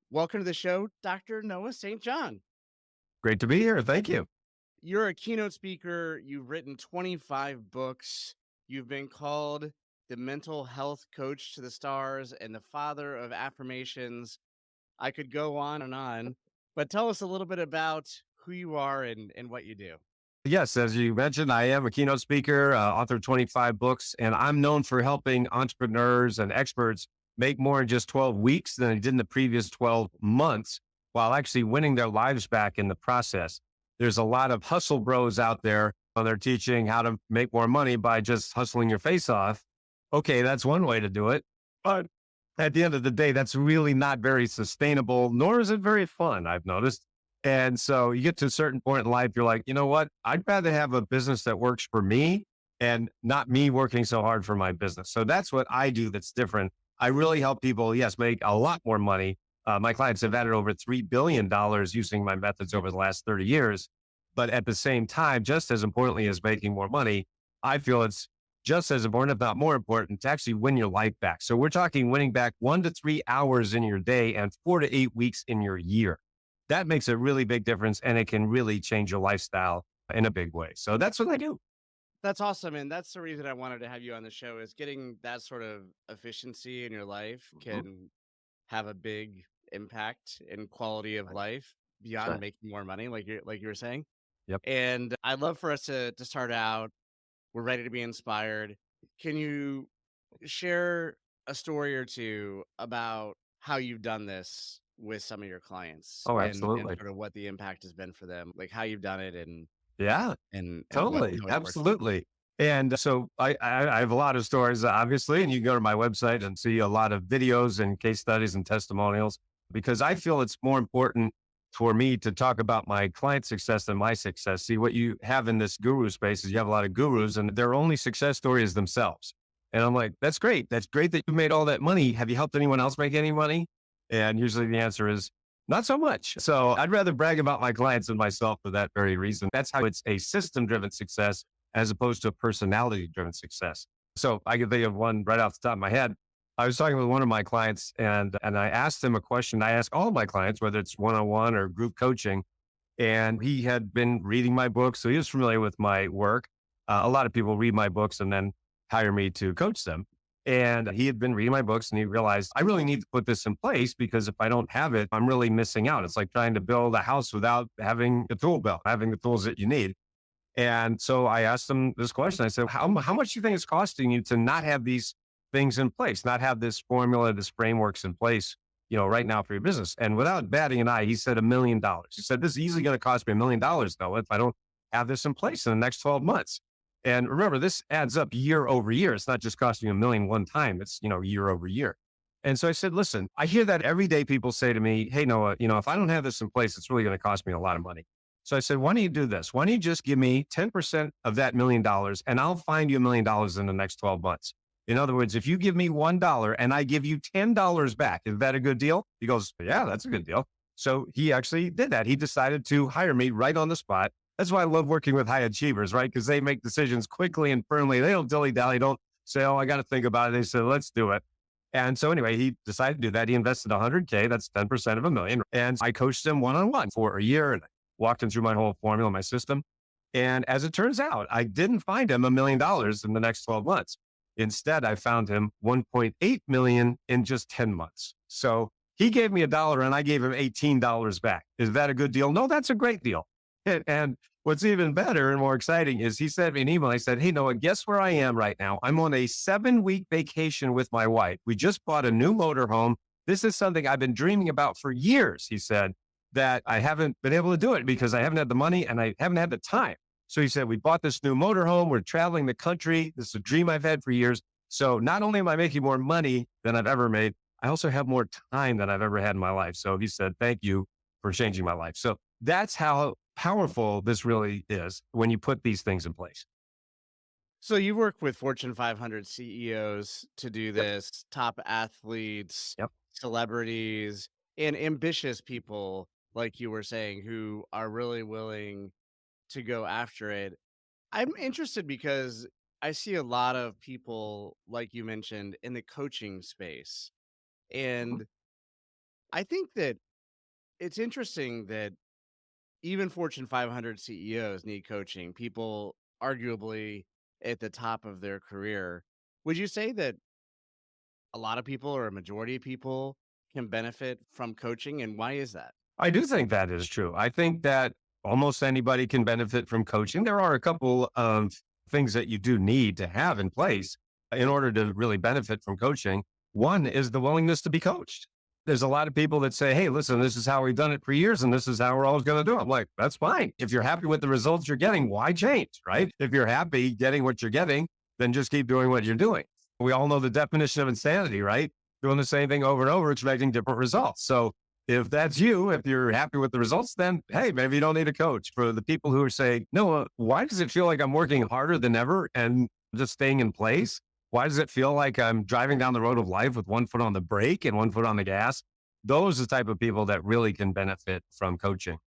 Welcome to the show, Dr. Noah St. John. Great to be here. Thank you. You're a keynote speaker. You've written 25 books. You've been called the mental health coach to the stars and the father of affirmations. I could go on, but tell us a little bit about who you are and what you do. Yes, as you mentioned, I am a keynote speaker, author of 25 books, and I'm known for helping entrepreneurs and experts make more in just 12 weeks than they did in the previous 12 months while actually winning their lives back in the process. There's a lot of hustle bros out there, and they're teaching how to make more money by just hustling your face off. Okay, that's one way to do it. But at the end of the day, that's really not very sustainable, nor is it very fun, I've noticed. And so you get to a certain point in life, you're like, you know what? I'd rather have a business that works for me and not me working so hard for my business. So that's what I do that's different. I really help people, yes, make a lot more money. My clients have added over $3 billion using my methods over the last 30 years. But at the same time, just as importantly as making more money, I feel it's just as important, if not more important, to actually win your life back. So we're talking winning back 1 to 3 hours in your day and 4 to 8 weeks in your year. That makes a really big difference and it can really change your lifestyle in a big way. So that's what I do. That's awesome. And that's the reason I wanted to have you on the show is getting that sort of efficiency in your life Mhm. can have a big impact in quality of Right. life beyond Sure. making more money, like you were saying. Yep. And I'd love for us to start out. We're ready to be inspired. Can you share a story or two about how you've done this with some of your clients Oh, and absolutely. sort of what the impact has been for them, like how you've done it Yeah, and what totally. how it's worked? Absolutely. And so I have a lot of stories, obviously, and you can go to my website and see a lot of videos and case studies and testimonials because I feel it's more important for me to talk about my client success than my success. See, what you have in this guru space is you have a lot of gurus and their only success story is themselves. And I'm like, that's great. That's great that you made all that money. Have you helped anyone else make any money? And usually the answer is not so much. So I'd rather brag about my clients than myself for that very reason. That's how it's a system driven success as opposed to a personality driven success. So I can think of one right off the top of my head. I was talking with one of my clients and I asked him a question. I ask all of my clients, whether it's one on one or group coaching, and he had been reading my books. So he was familiar with my work. A lot of people read my books and then hire me to coach them. And he had been reading my books and he realized I really need to put this in place because if I don't have it, I'm really missing out. It's like trying to build a house without having a tool belt, having the tools that you need. And so I asked him this question. I said, how much do you think it's costing you to not have these things in place, not have this formula, this frameworks in place, right now for your business? And without batting an eye, he said $1 million. He said, this is easily going to cost me $1 million though, if I don't have this in place in the next 12 months. And remember, this adds up year over year. It's not just costing you a million one time. It's, year over year. And so I said, listen, I hear that every day people say to me, hey, Noah, if I don't have this in place, it's really going to cost me a lot of money. So I said, why don't you do this? Why don't you just give me 10% of that $1 million and I'll find you $1 million in the next 12 months? In other words, if you give me $1 and I give you $10 back, is that a good deal? He goes, yeah, that's a good deal. So he actually did that. He decided to hire me right on the spot. That's why I love working with high achievers, right? Because they make decisions quickly and firmly. They don't dilly dally, don't say, oh, I got to think about it. They said, let's do it. And so anyway, he decided to do that. He invested 100K, that's 10% of a million. And I coached him one on one for a year and walked him through my whole formula, my system. And as it turns out, I didn't find him $1 million in the next 12 months. Instead, I found him 1.8 million in just 10 months. So he gave me a dollar and I gave him $18 back. Is that a good deal? No, that's a great deal. And what's even better and more exciting is he sent me an email. I said, hey, Noah, guess where I am right now? I'm on a 7-week vacation with my wife. We just bought a new motorhome. This is something I've been dreaming about for years, he said, that I haven't been able to do it because I haven't had the money and I haven't had the time. So he said, we bought this new motorhome. We're traveling the country. This is a dream I've had for years. So not only am I making more money than I've ever made, I also have more time than I've ever had in my life. So he said, thank you for changing my life. So that's how powerful this really is when you put these things in place. So you work with Fortune 500 CEOs to do Yep. this, top athletes, Yep. celebrities, and ambitious people, like you were saying, who are really willing to go after it. I'm interested because I see a lot of people, like you mentioned, in the coaching space. Mhm. And I think that it's interesting that even Fortune 500 CEOs need coaching, people arguably at the top of their career. Would you say that a lot of people or a majority of people can benefit from coaching, and why is that? I do think that is true. I think that almost anybody can benefit from coaching. There are a couple of things that you do need to have in place in order to really benefit from coaching. One is the willingness to be coached. There's a lot of people that say, hey, listen, this is how we've done it for years and this is how we're always going to do it. I'm like, that's fine. If you're happy with the results you're getting, why change, right? If you're happy getting what you're getting, then just keep doing what you're doing. We all know the definition of insanity, right? Doing the same thing over and over, expecting different results. So if that's you, if you're happy with the results, then hey, maybe you don't need a coach. For the people who are saying, no, why does it feel like I'm working harder than ever and just staying in place? Why does it feel like I'm driving down the road of life with one foot on the brake and one foot on the gas? Those are the type of people that really can benefit from coaching.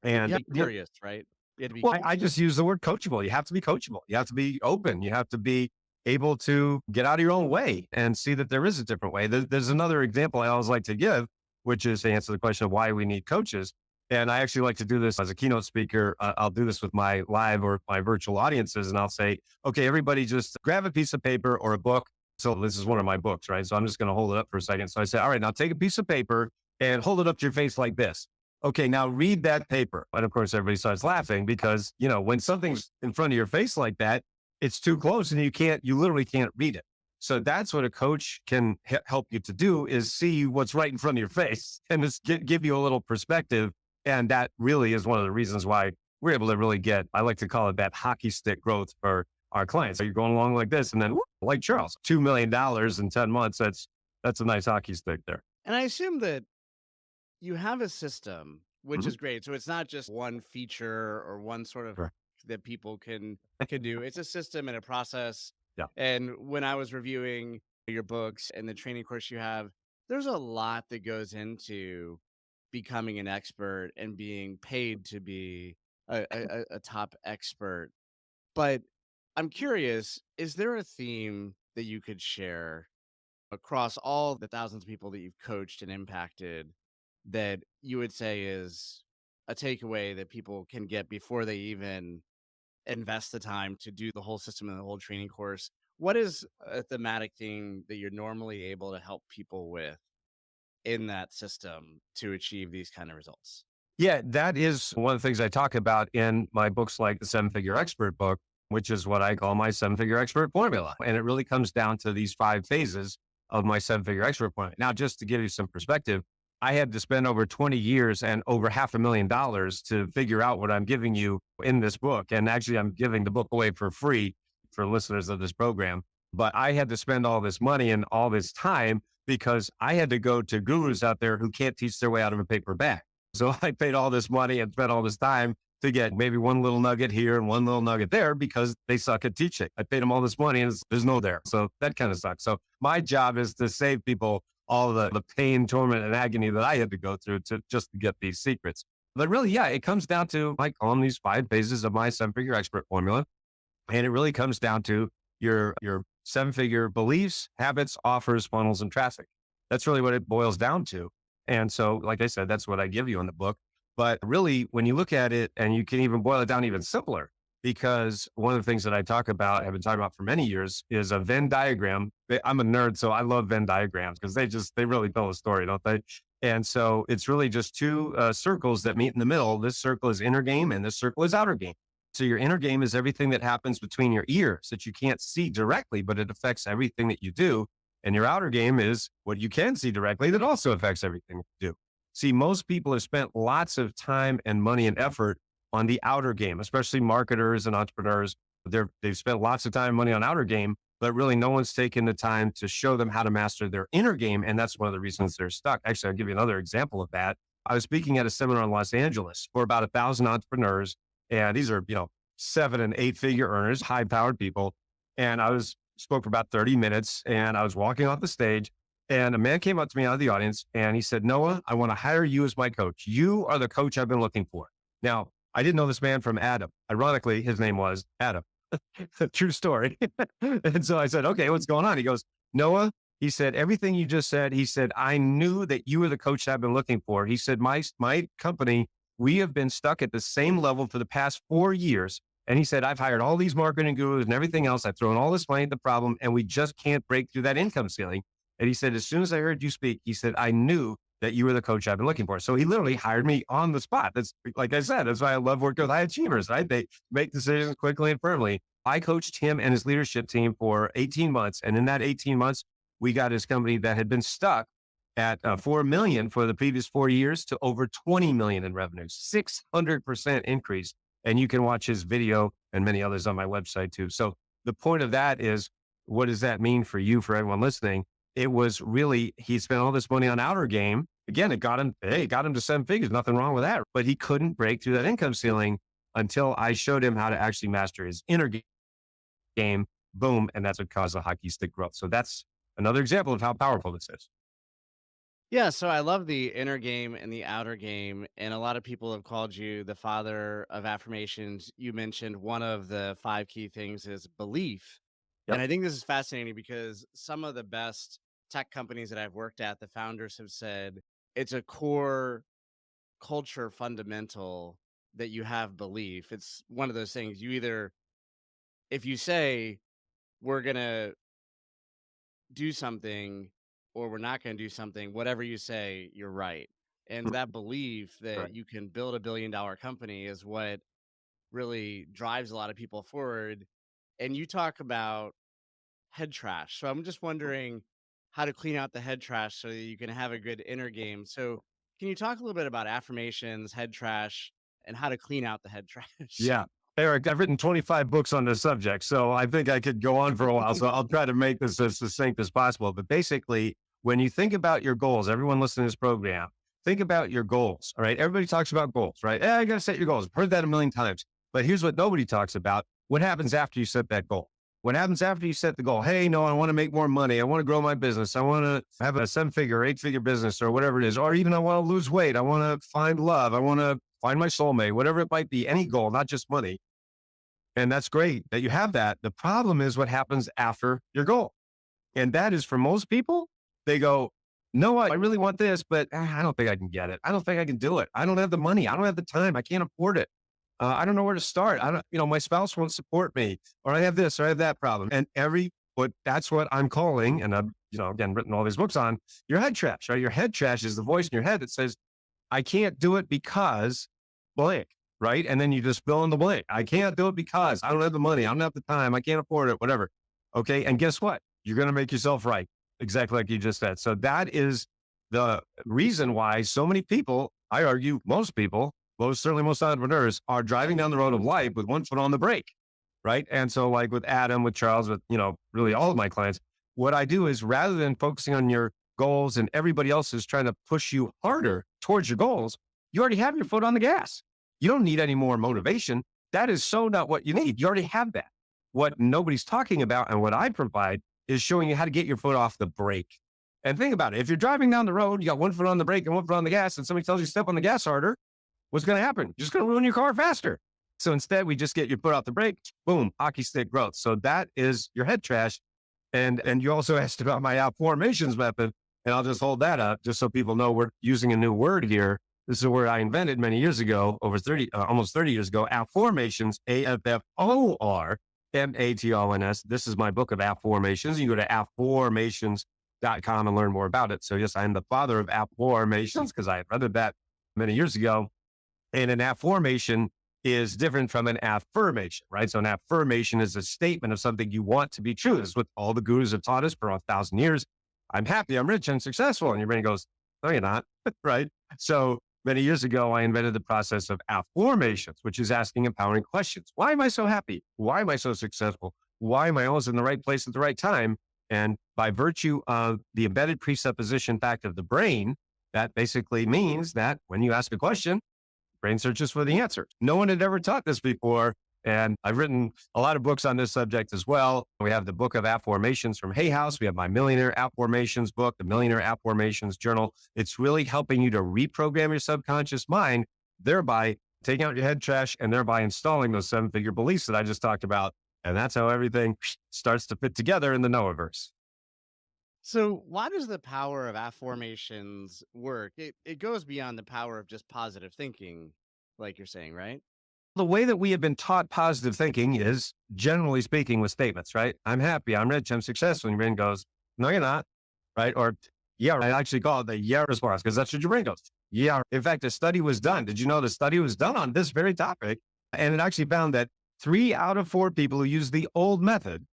You And have to be curious, right? You have to be well, I just use the word coachable. You have to be coachable. You have to be open. You have to be able to get out of your own way and see that there is a different way. There's another example I always like to give, which is to answer the question of why we need coaches. And I actually like to do this as a keynote speaker. I'll do this with my live or my virtual audiences, and I'll say, okay, everybody just grab a piece of paper or a book. So this is one of my books, right? So I'm just going to hold it up for a second. So I say, all right, now take a piece of paper and hold it up to your face like this. Okay, now read that paper. And of course, everybody starts laughing because, you know, when something's in front of your face like that, it's too close and you literally can't read it. So that's what a coach can help you to do is see what's right in front of your face and just give you a little perspective. And that really is one of the reasons why we're able to really get, I like to call it that hockey stick growth for our clients. So you're going along like this and then whoop, like Charles, $2 million in 10 months. That's a nice hockey stick there. and I assume that you have a system, which Mhm. is great. So it's not just one feature or one sort of Sure. that people can do. It's a system and a process. Yeah. And when I was reviewing your books and the training course you have, there's a lot that goes into becoming an expert and being paid to be a top expert. But I'm curious, is there a theme that you could share across all the thousands of people that you've coached and impacted that you would say is a takeaway that people can get before they even invest the time to do the whole system and the whole training course? What is a thematic thing that you're normally able to help people with in that system to achieve these kind of results? Yeah, that is one of the things I talk about in my books, like the Seven Figure Expert book, which is what I call my Seven Figure Expert formula. And it really comes down to these 5 phases of my Seven Figure Expert formula. Now, just to give you some perspective, I had to spend over 20 years and over $500,000 to figure out what I'm giving you in this book. And actually, I'm giving the book away for free for listeners of this program. But I had to spend all this money and all this time because I had to go to gurus out there who can't teach their way out of a paper bag. So I paid all this money and spent all this time to get maybe one little nugget here and one little nugget there because they suck at teaching. I paid them all this money and there's no there. So that kind of sucks. So my job is to save people all the pain, torment, and agony that I had to go through to just to get these secrets. But really, yeah, it comes down to like on these 5 phases of my 7 figure expert formula. And it really comes down to your 7 figure beliefs, habits, offers, funnels, and traffic. That's really what it boils down to. And so, like I said, that's what I give you in the book. But really, when you look at it, and you can even boil it down even simpler, because one of the things that I talk about, I've been talking about for many years, is a Venn diagram. I'm a nerd, so I love Venn diagrams because they really tell a story, don't they? And so it's really just two circles that meet in the middle. This circle is inner game, and this circle is outer game. So your inner game is everything that happens between your ears that you can't see directly, but it affects everything that you do. And your outer game is what you can see directly that also affects everything that you do. See, most people have spent lots of time and money and effort on the outer game, especially marketers and entrepreneurs. They've spent lots of time and money on outer game, but really no one's taken the time to show them how to master their inner game. And that's one of the reasons they're stuck. Actually, I'll give you another example of that. I was speaking at a seminar in Los Angeles for about 1,000 entrepreneurs. And these are, 7 and 8 figure earners, high powered people. And spoke for about 30 minutes and I was walking off the stage and a man came up to me out of the audience and he said, Noah, I want to hire you as my coach. You are the coach I've been looking for. Now, I didn't know this man from Adam. Ironically, his name was Adam. True story. And so I said, okay, what's going on? He goes, Noah, He said, everything you just said, he said, I knew that you were the coach I've been looking for. He said, my company, we have been stuck at the same level for the past 4 years. And he said, I've hired all these marketing gurus and everything else. I've thrown all this money at the problem and we just can't break through that income ceiling. And he said, as soon as I heard you speak, he said, I knew that you were the coach I've been looking for. So he literally hired me on the spot. That's like I said, that's why I love working with high achievers, right? They make decisions quickly and firmly. I coached him and his leadership team for 18 months. And in that 18 months, we got his company that had been stuck at 4 million for the previous 4 years to over 20 million in revenue, 600% increase. And you can watch his video and many others on my website too. So the point of that is, what does that mean for you, for everyone listening? It was really, he spent all this money on outer game. Again, it got him, hey, it got him to 7 figures. Nothing wrong with that. But he couldn't break through that income ceiling until I showed him how to actually master his inner game. Boom. And that's what caused the hockey stick growth. So that's another example of how powerful this is. Yeah, so I love the inner game and the outer game, and a lot of people have called you the father of affirmations. You mentioned one of the five key things is belief. And Yep. I think this is fascinating because some of the best tech companies that I've worked at, the founders have said it's a core culture fundamental that you have belief. It's one of those things you either, if you say, we're going to do something or we're not going to do something, whatever you say, you're right. And that belief that Right. you can build a $1 billion company is what really drives a lot of people forward. And you talk about head trash. So I'm just wondering how to clean out the head trash so that you can have a good inner game. So can you talk a little bit about affirmations, head trash, and how to clean out the head trash? Yeah. Eric, I've written 25 books on this subject, so I think I could go on for a while. So I'll try to make this as succinct as possible. But basically, when you think about your goals, everyone listening to this program, think about your goals. All right. Everybody talks about goals, right? Yeah, I got to set your goals. I've heard that a million times. But here's what nobody talks about. What happens after you set that goal? What happens after you set the goal? Hey, no, I want to make more money. I want to grow my business. I want to have a 7 figure, 8 figure business or whatever it is. Or even I want to lose weight. I want to find love. I want to find my soulmate, whatever it might be, any goal, not just money. And that's great that you have that. The problem is what happens after your goal. And that is for most people, they go, no, I really want this, but I don't think I can get it. I don't think I can do it. I don't have the money. I don't have the time. I can't afford it. I don't know where to start. I don't, my spouse won't support me, or I have this, or I have that problem. And that's what I'm calling. And I've, again, written all these books on your head trash, right? Your head trash is the voice in your head that says, I can't do it because blank, right? And then you just fill in the blank. I can't do it because I don't have the money. I don't have the time. I can't afford it, whatever. Okay. And guess what? You're going to make yourself right. Exactly like you just said. So that is the reason why so many people, I argue most people, certainly most entrepreneurs are driving down the road of life with one foot on the brake. Right. And so like with Adam, with Charles, with, really all of my clients, what I do is rather than focusing on your goals and everybody else is trying to push you harder towards your goals, you already have your foot on the gas. You don't need any more motivation. That is so not what you need. You already have that. What nobody's talking about and what I provide is showing you how to get your foot off the brake. And think about it. If you're driving down the road, you got one foot on the brake and one foot on the gas, and somebody tells you step on the gas harder, what's going to happen? You're just going to ruin your car faster. So instead, we just get your foot off the brake, boom, hockey stick growth. So that is your head trash. And you also asked about my Afformations method, and I'll just hold that up just so people know we're using a new word here. This is a word I invented many years ago, almost 30 years ago. Afformations, Afformations. This is my book of Afformations. You can go to afformations.com and learn more about it. So yes, I am the father of Afformations because I read that many years ago. And an affirmation is different from an affirmation, right? So an affirmation is a statement of something you want to be true. This is what all the gurus have taught us for 1,000 years. I'm happy, I'm rich, I'm successful. And your brain goes, no, you're not, right? So many years ago, I invented the process of affirmations, which is asking empowering questions. Why am I so happy? Why am I so successful? Why am I always in the right place at the right time? And by virtue of the embedded presupposition fact of the brain, that basically means that when you ask a question, brain searches for the answer. No one had ever taught this before. And I've written a lot of books on this subject as well. We have the book of Afformations from Hay House. We have my Millionaire Afformations book, the Millionaire Afformations Journal. It's really helping you to reprogram your subconscious mind, thereby taking out your head trash and thereby installing those 7 figure beliefs that I just talked about. And that's how everything starts to fit together in the Noahverse. So, why does the power of affirmations work? It goes beyond the power of just positive thinking, like you're saying, right? The way that we have been taught positive thinking is generally speaking with statements, right? I'm happy, I'm rich, I'm successful. And your brain goes, no, you're not, right? Or, yeah, I actually call it the yeah response because that's what your brain goes. Yeah. In fact, a study was done. Did you know the study was done on this very topic? And it actually found that 3 out of 4 people who use the old method,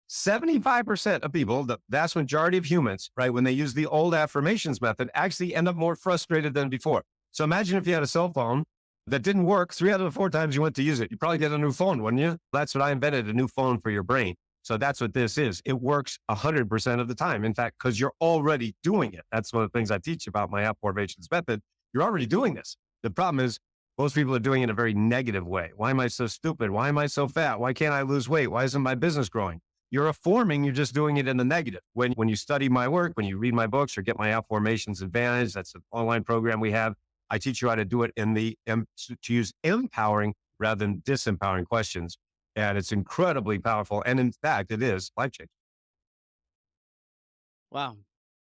75% of people, the vast majority of humans, right, when they use the old affirmations method, actually end up more frustrated than before. So imagine if you had a cell phone that didn't work 3 out of the 4 times you went to use it. You probably get a new phone, wouldn't you? That's what I invented, a new phone for your brain. So that's what this is. It works 100% of the time. In fact, because you're already doing it. That's one of the things I teach about my Afformations method. You're already doing this. The problem is most people are doing it in a very negative way. Why am I so stupid? Why am I so fat? Why can't I lose weight? Why isn't my business growing? You're affirming, you're just doing it in the negative. When you study my work, when you read my books or get my Afformations Advantage, that's an online program we have. I teach you how to do it in to use empowering rather than disempowering questions. And it's incredibly powerful. And in fact, it is life changing. Wow.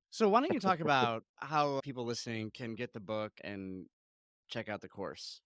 So, why don't you talk about how people listening can get the book and check out the course?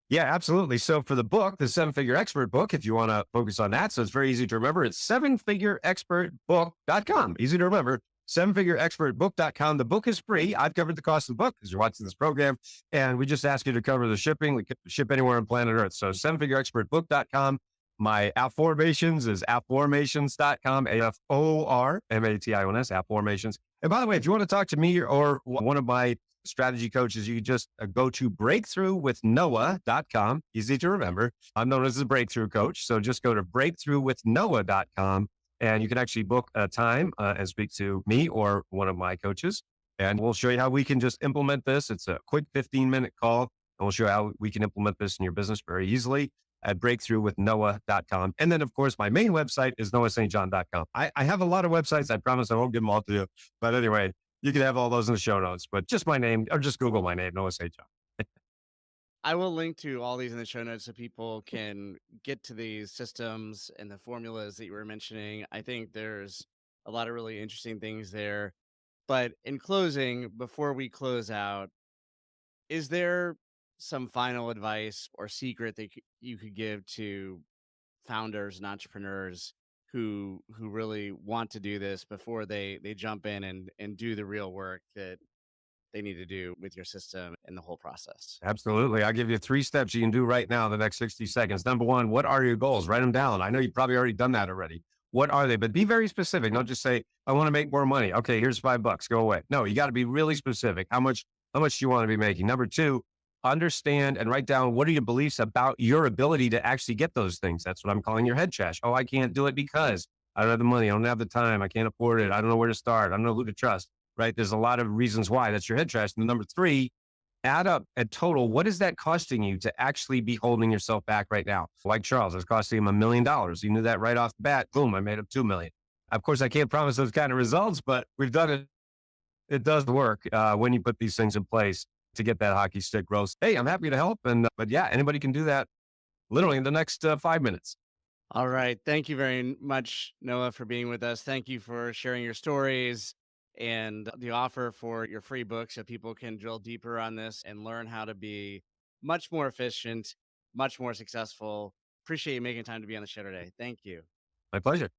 Yeah, absolutely. So for the book, the Seven Figure Expert book, if you want to focus on that, so it's very easy to remember, it's sevenfigureexpertbook.com. Easy to remember. Sevenfigureexpertbook.com. The book is free. I've covered the cost of the book because you're watching this program. And we just ask you to cover the shipping. We can ship anywhere on planet Earth. So sevenfigureexpertbook.com. My Afformations is afformations.com, AFORMATIONS, Afformations. And by the way, if you want to talk to me or one of my strategy coaches, you just go to breakthroughwithnoah.com. Easy to remember. I'm known as the breakthrough coach. So just go to breakthroughwithnoah.com and you can actually book a time and speak to me or one of my coaches. And we'll show you how we can just implement this. It's a quick 15-minute call. And we'll show you how we can implement this in your business very easily at breakthroughwithnoah.com. And then, of course, my main website is noahstjohn.com. I have a lot of websites. I promise I won't give them all to you. But anyway, you can have all those in the show notes, but just my name or just Google my name, Noah St. John. I will link to all these in the show notes so people can get to these systems and the formulas that you were mentioning. I think there's a lot of really interesting things there. But in closing, before we close out, is there some final advice or secret that you could give to founders and entrepreneurs who really want to do this before they jump in and do the real work that they need to do with your system and the whole process? Absolutely. I'll give you 3 steps you can do right now in the next 60 seconds. Number one, what are your goals? Write them down. I know you've probably already done that already. What are they? But be very specific. Don't just say, I want to make more money. Okay, here's $5. Go away. No, you got to be really specific. How much do you want to be making? Number two, understand and write down what are your beliefs about your ability to actually get those things. That's what I'm calling your head trash. Oh, I can't do it because I don't have the money. I don't have the time. I can't afford it. I don't know where to start. I don't know who to trust. Right? There's a lot of reasons why. That's your head trash. And number three, add up a total. What is that costing you to actually be holding yourself back right now? Like Charles, it's costing him $1 million. You knew that right off the bat. Boom, I made up 2 million. Of course, I can't promise those kind of results, but we've done it. It does work when you put these things in place to get that hockey stick growth. Hey, I'm happy to help. And but yeah, anybody can do that literally in the next 5 minutes. All right. Thank you very much, Noah, for being with us. Thank you for sharing your stories and the offer for your free book so people can drill deeper on this and learn how to be much more efficient, much more successful. Appreciate you making time to be on the show today. Thank you. My pleasure.